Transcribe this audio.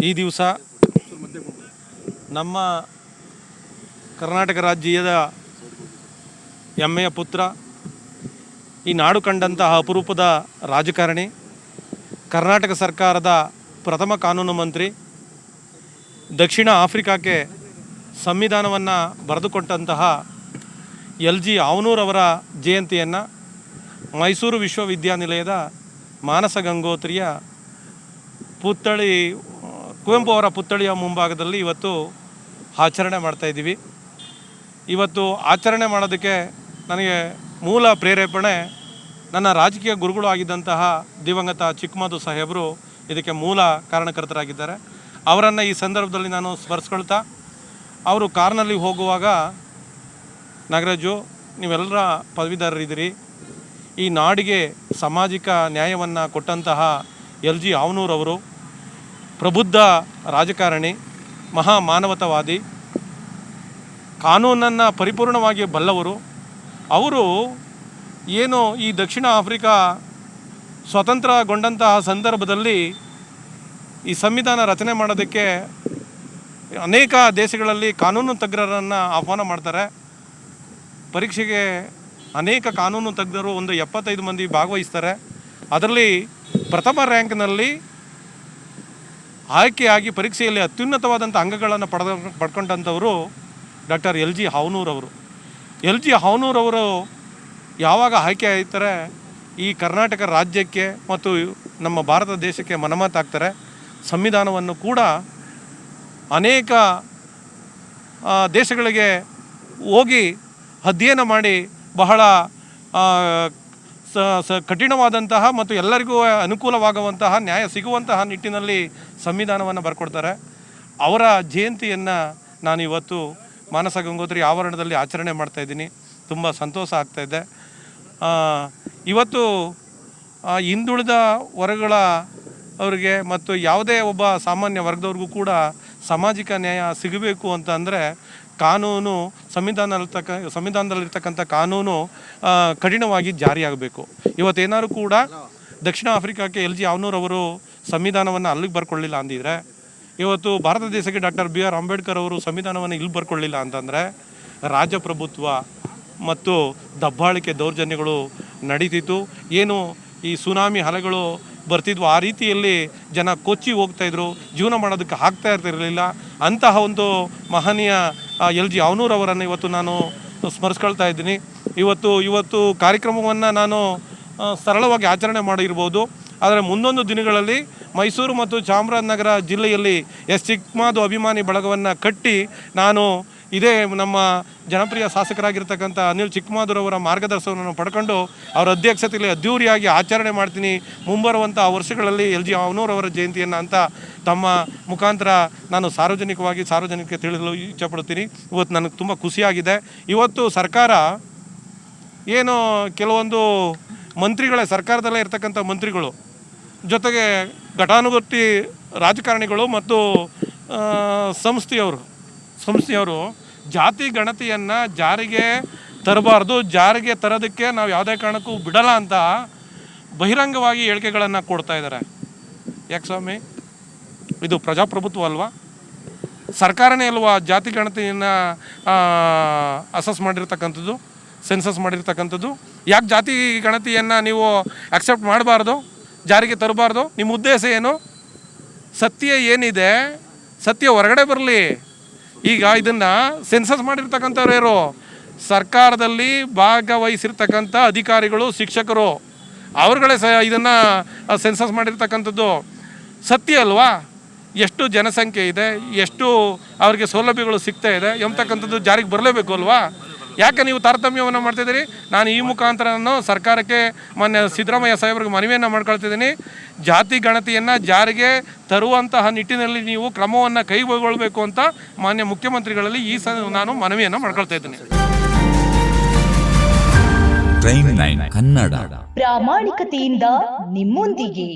ಈ ದಿವಸ ನಮ್ಮ ಕರ್ನಾಟಕ ರಾಜ್ಯದ ಹೆಮ್ಮೆಯ ಪುತ್ರ, ಈ ನಾಡು ಕಂಡಂತಹ ಅಪರೂಪದ ರಾಜಕಾರಣಿ, ಕರ್ನಾಟಕ ಸರ್ಕಾರದ ಪ್ರಥಮ ಕಾನೂನು ಮಂತ್ರಿ, ದಕ್ಷಿಣ ಆಫ್ರಿಕಾಕ್ಕೆ ಸಂವಿಧಾನವನ್ನು ಬರೆದುಕೊಟ್ಟಂತಹ LG ಆವನೂರವರ ಜಯಂತಿಯನ್ನು ಮೈಸೂರು ವಿಶ್ವವಿದ್ಯಾನಿಲಯದ ಮಾನಸ ಗಂಗೋತ್ರಿಯ ಕುವೆಂಪು ಅವರ ಪುತ್ಥಳಿಯ ಮುಂಭಾಗದಲ್ಲಿ ಇವತ್ತು ಆಚರಣೆ ಮಾಡ್ತಾಯಿದ್ದೀವಿ. ಇವತ್ತು ಆಚರಣೆ ಮಾಡೋದಕ್ಕೆ ನನಗೆ ಮೂಲ ಪ್ರೇರೇಪಣೆ ನನ್ನ ರಾಜಕೀಯ ಗುರುಗಳು ಆಗಿದ್ದಂತಹ ದಿವಂಗತ ಚಿಕ್ಕಮದು ಸಾಹೇಬರು ಇದಕ್ಕೆ ಮೂಲ ಕಾರಣಕರ್ತರಾಗಿದ್ದಾರೆ. ಅವರನ್ನು ಈ ಸಂದರ್ಭದಲ್ಲಿ ನಾನು ಸ್ಮರಿಸ್ಕೊಳ್ತಾ, ಅವರು ಕಾರ್ನಲ್ಲಿ ಹೋಗುವಾಗ, ನಾಗರಾಜು, ನೀವೆಲ್ಲರ ಪದವೀಧರರಿದ್ದೀರಿ, ಈ ನಾಡಿಗೆ ಸಾಮಾಜಿಕ ನ್ಯಾಯವನ್ನು ಕೊಟ್ಟಂತಹ LG ಆವನೂರವರು ಪ್ರಬುದ್ಧ ರಾಜಕಾರಣಿ, ಮಹಾ ಮಾನವತಾವಾದಿ, ಕಾನೂನನ್ನು ಪರಿಪೂರ್ಣವಾಗಿ ಬಲ್ಲವರು. ಅವರು ಏನು ಈ ದಕ್ಷಿಣ ಆಫ್ರಿಕಾ ಸ್ವತಂತ್ರಗೊಂಡಂತಹ ಸಂದರ್ಭದಲ್ಲಿ ಈ ಸಂವಿಧಾನ ರಚನೆ ಮಾಡೋದಕ್ಕೆ ಅನೇಕ ದೇಶಗಳಲ್ಲಿ ಕಾನೂನು ತಜ್ಞರನ್ನು ಆಹ್ವಾನ ಮಾಡ್ತಾರೆ. ಪರೀಕ್ಷೆಗೆ ಅನೇಕ ಕಾನೂನು ತಜ್ಞರು ಒಂದು 75 ಮಂದಿ ಭಾಗವಹಿಸ್ತಾರೆ. ಅದರಲ್ಲಿ ಪ್ರಥಮ ರ್ಯಾಂಕ್ನಲ್ಲಿ ಆಯ್ಕೆಯಾಗಿ ಪರೀಕ್ಷೆಯಲ್ಲಿ ಅತ್ಯುನ್ನತವಾದಂಥ ಅಂಕಗಳನ್ನು ಪಡ್ಕೊಂಡಂಥವರು ಡಾಕ್ಟರ್ LG ಆವನೂರವರು. LG ಆವನೂರವರು ಯಾವಾಗ ಆಯ್ಕೆ ಆಯ್ತಾರೆ, ಈ ಕರ್ನಾಟಕ ರಾಜ್ಯಕ್ಕೆ ಮತ್ತು ನಮ್ಮ ಭಾರತ ದೇಶಕ್ಕೆ ಮನಮಾತಾಗ್ತಾರೆ. ಸಂವಿಧಾನವನ್ನು ಕೂಡ ಅನೇಕ ದೇಶಗಳಿಗೆ ಹೋಗಿ ಅಧ್ಯಯನ ಮಾಡಿ ಬಹಳ ಕಠಿಣವಾದಂತಹ ಮತ್ತು ಎಲ್ಲರಿಗೂ ಅನುಕೂಲವಾಗುವಂತಹ ನ್ಯಾಯ ಸಿಗುವಂತಹ ನಿಟ್ಟಿನಲ್ಲಿ ಸಂವಿಧಾನವನ್ನು ಬರ್ಕೊಡ್ತಾರೆ. ಅವರ ಜಯಂತಿಯನ್ನು ನಾನು ಇವತ್ತು ಮಾನಸ ಗಂಗೋತ್ರಿ ಆವರಣದಲ್ಲಿ ಆಚರಣೆ ಮಾಡ್ತಾಯಿದ್ದೀನಿ. ತುಂಬ ಸಂತೋಷ ಆಗ್ತಾಯಿದೆ. ಇವತ್ತು ಹಿಂದುಳಿದ ವರ್ಗಗಳ ಅವರಿಗೆ ಮತ್ತು ಯಾವುದೇ ಒಬ್ಬ ಸಾಮಾನ್ಯ ವರ್ಗದವ್ರಿಗೂ ಕೂಡ ಸಾಮಾಜಿಕ ನ್ಯಾಯ ಸಿಗಬೇಕು ಅಂತ ಅಂದರೆ ಕಾನೂನು, ಸಂವಿಧಾನದಲ್ಲಿರ್ತಕ್ಕಂಥ ಕಾನೂನು ಕಠಿಣವಾಗಿ ಜಾರಿಯಾಗಬೇಕು. ಇವತ್ತೇನಾದ್ರು ಕೂಡ ದಕ್ಷಿಣ ಆಫ್ರಿಕಾಕ್ಕೆ LG ಆವನೂರವರು ಸಂವಿಧಾನವನ್ನು ಅಲ್ಲಿಗೆ ಬರ್ಕೊಳ್ಳಿಲ್ಲ ಅಂದಿದ್ರೆ, ಇವತ್ತು ಭಾರತ ದೇಶಕ್ಕೆ ಡಾಕ್ಟರ್ BR ಅಂಬೇಡ್ಕರ್ ಅವರು ಸಂವಿಧಾನವನ್ನು ಇಲ್ಲಿ ಬರ್ಕೊಳ್ಳಿಲ್ಲ ಅಂತಂದರೆ ರಾಜಪ್ರಭುತ್ವ ಮತ್ತು ದಬ್ಬಾಳಿಕೆ ದೌರ್ಜನ್ಯಗಳು ನಡೀತಿತ್ತು. ಏನು ಈ ಸುನಾಮಿ ಅಲೆಗಳು ಬರ್ತಿದ್ವು, ಆ ರೀತಿಯಲ್ಲಿ ಜನ ಕೊಚ್ಚಿ ಹೋಗ್ತಾಯಿದ್ರು, ಜೀವನ ಮಾಡೋದಕ್ಕೆ ಆಗ್ತಾ ಇರ್ತಿರಲಿಲ್ಲ. ಅಂತಹ ಒಂದು ಮಹನೀಯ LG ಆವನೂರವರನ್ನು ಇವತ್ತು ನಾನು ಸ್ಮರಿಸ್ಕೊಳ್ತಾ ಇದ್ದೀನಿ. ಇವತ್ತು ಕಾರ್ಯಕ್ರಮವನ್ನು ನಾನು ಸರಳವಾಗಿ ಆಚರಣೆ ಮಾಡಿರ್ಬೋದು, ಆದರೆ ಮುಂದೊಂದು ದಿನಗಳಲ್ಲಿ ಮೈಸೂರು ಮತ್ತು ಚಾಮರಾಜನಗರ ಜಿಲ್ಲೆಯಲ್ಲಿ ಚಿಕ್ಕಮದು ಅಭಿಮಾನಿ ಬಳಗವನ್ನು ಕಟ್ಟಿ ನಾನು ಇದೇ ನಮ್ಮ ಜನಪ್ರಿಯ ಶಾಸಕರಾಗಿರ್ತಕ್ಕಂಥ ಅನಿಲ್ ಚಿಕ್ಕಮದುರವರ ಮಾರ್ಗದರ್ಶನವನ್ನು ಪಡ್ಕೊಂಡು ಅವರ ಅಧ್ಯಕ್ಷತೆಯಲ್ಲಿ ಅದ್ಧೂರಿಯಾಗಿ ಆಚರಣೆ ಮಾಡ್ತೀನಿ ಮುಂಬರುವಂಥ ವರ್ಷಗಳಲ್ಲಿ LG ಆವನೂರವರ ಜಯಂತಿಯನ್ನು ಅಂತ ತಮ್ಮ ಮುಖಾಂತರ ನಾನು ಸಾರ್ವಜನಿಕ ತಿಳಿಸಲು ಇಚ್ಛಪಡ್ತೀನಿ. ಇವತ್ತು ನನಗೆ ತುಂಬ ಖುಷಿಯಾಗಿದೆ. ಇವತ್ತು ಸರ್ಕಾರ ಏನು ಕೆಲವೊಂದು ಸರ್ಕಾರದಲ್ಲೇ ಇರ್ತಕ್ಕಂಥ ಮಂತ್ರಿಗಳು ಜೊತೆಗೆ ಘಟಾನುಘಟಿ ರಾಜಕಾರಣಿಗಳು ಮತ್ತು ಸಂಸ್ಥೆಯವರು ಜಾತಿ ಗಣತಿಯನ್ನು ಜಾರಿಗೆ ತರಬಾರ್ದು, ಜಾರಿಗೆ ತರೋದಕ್ಕೆ ನಾವು ಯಾವುದೇ ಕಾರಣಕ್ಕೂ ಬಿಡಲ್ಲ ಅಂತ ಬಹಿರಂಗವಾಗಿ ಹೇಳಿಕೆಗಳನ್ನು ಕೊಡ್ತಾ ಇದ್ದಾರೆ. ಯಾಕೆ ಸ್ವಾಮಿ, ಇದು ಪ್ರಜಾಪ್ರಭುತ್ವ ಅಲ್ವಾ? ಸರ್ಕಾರನೇ ಅಲ್ವಾ ಜಾತಿ ಗಣತಿಯನ್ನು ಅಸೆಸ್ ಮಾಡಿರ್ತಕ್ಕಂಥದ್ದು, ಸೆನ್ಸಸ್ ಮಾಡಿರ್ತಕ್ಕಂಥದ್ದು? ಯಾಕೆ ಜಾತಿ ಗಣತಿಯನ್ನು ನೀವು ಅಕ್ಸೆಪ್ಟ್ ಮಾಡಬಾರ್ದು, ಜಾರಿಗೆ ತರಬಾರ್ದು? ನಿಮ್ಮ ಉದ್ದೇಶ ಏನು? ಸತ್ಯ ಏನಿದೆ, ಸತ್ಯ ಹೊರಗಡೆ ಬರಲಿ. ಈಗ ಇದನ್ನು ಸೆನ್ಸಸ್ ಮಾಡಿರ್ತಕ್ಕಂಥವ್ರು ಯಾರು? ಸರ್ಕಾರದಲ್ಲಿ ಭಾಗವಹಿಸಿರ್ತಕ್ಕಂಥ ಅಧಿಕಾರಿಗಳು, ಶಿಕ್ಷಕರು, ಅವ್ರುಗಳೇ ಇದನ್ನು ಸೆನ್ಸಸ್ ಮಾಡಿರ್ತಕ್ಕಂಥದ್ದು. ಸತ್ಯ ಅಲ್ವಾ? ಎಷ್ಟು ಜನಸಂಖ್ಯೆ ಇದೆ, ಎಷ್ಟು ಅವ್ರಿಗೆ ಸೌಲಭ್ಯಗಳು ಸಿಗ್ತಾ ಇದೆ ಎಂಬತಕ್ಕಂಥದ್ದು ಜಾರಿಗೆ ಬರಲೇಬೇಕು ಅಲ್ವಾ? ಯಾಕೆ ನೀವು ತಾರತಮ್ಯವನ್ನು ಮಾಡ್ತಿದ್ದೀರಿ? ನಾನು ಈ ಮುಖಾಂತರ ಸರ್ಕಾರಕ್ಕೆ ಮಾನ್ಯ ಸಿದ್ದರಾಮಯ್ಯ ಸಾಹೇಬ್ರಿಗೆ ಮನವಿಯನ್ನು ಮಾಡ್ಕೊಳ್ತಿದ್ದೀನಿ. ಜಾತಿ ಗಣತಿಯನ್ನು ಜಾರಿಗೆ ತರುವಂತಹ ನಿಟ್ಟಿನಲ್ಲಿ ನೀವು ಕ್ರಮವನ್ನು ಕೈಗೊಳ್ಳಬೇಕು ಅಂತ ಮಾನ್ಯ ಮುಖ್ಯಮಂತ್ರಿಗಳಲ್ಲಿ ನಾನು ಮನವಿಯನ್ನು ಮಾಡ್ಕೊಳ್ತಾ ಇದ್ದೀನಿ. ಪ್ರೈಮ್ 9 ಕನ್ನಡ ಪ್ರಾಮಾಣಿಕತೆಯಿಂದ ನಿಮ್ಮೊಂದಿಗೆ.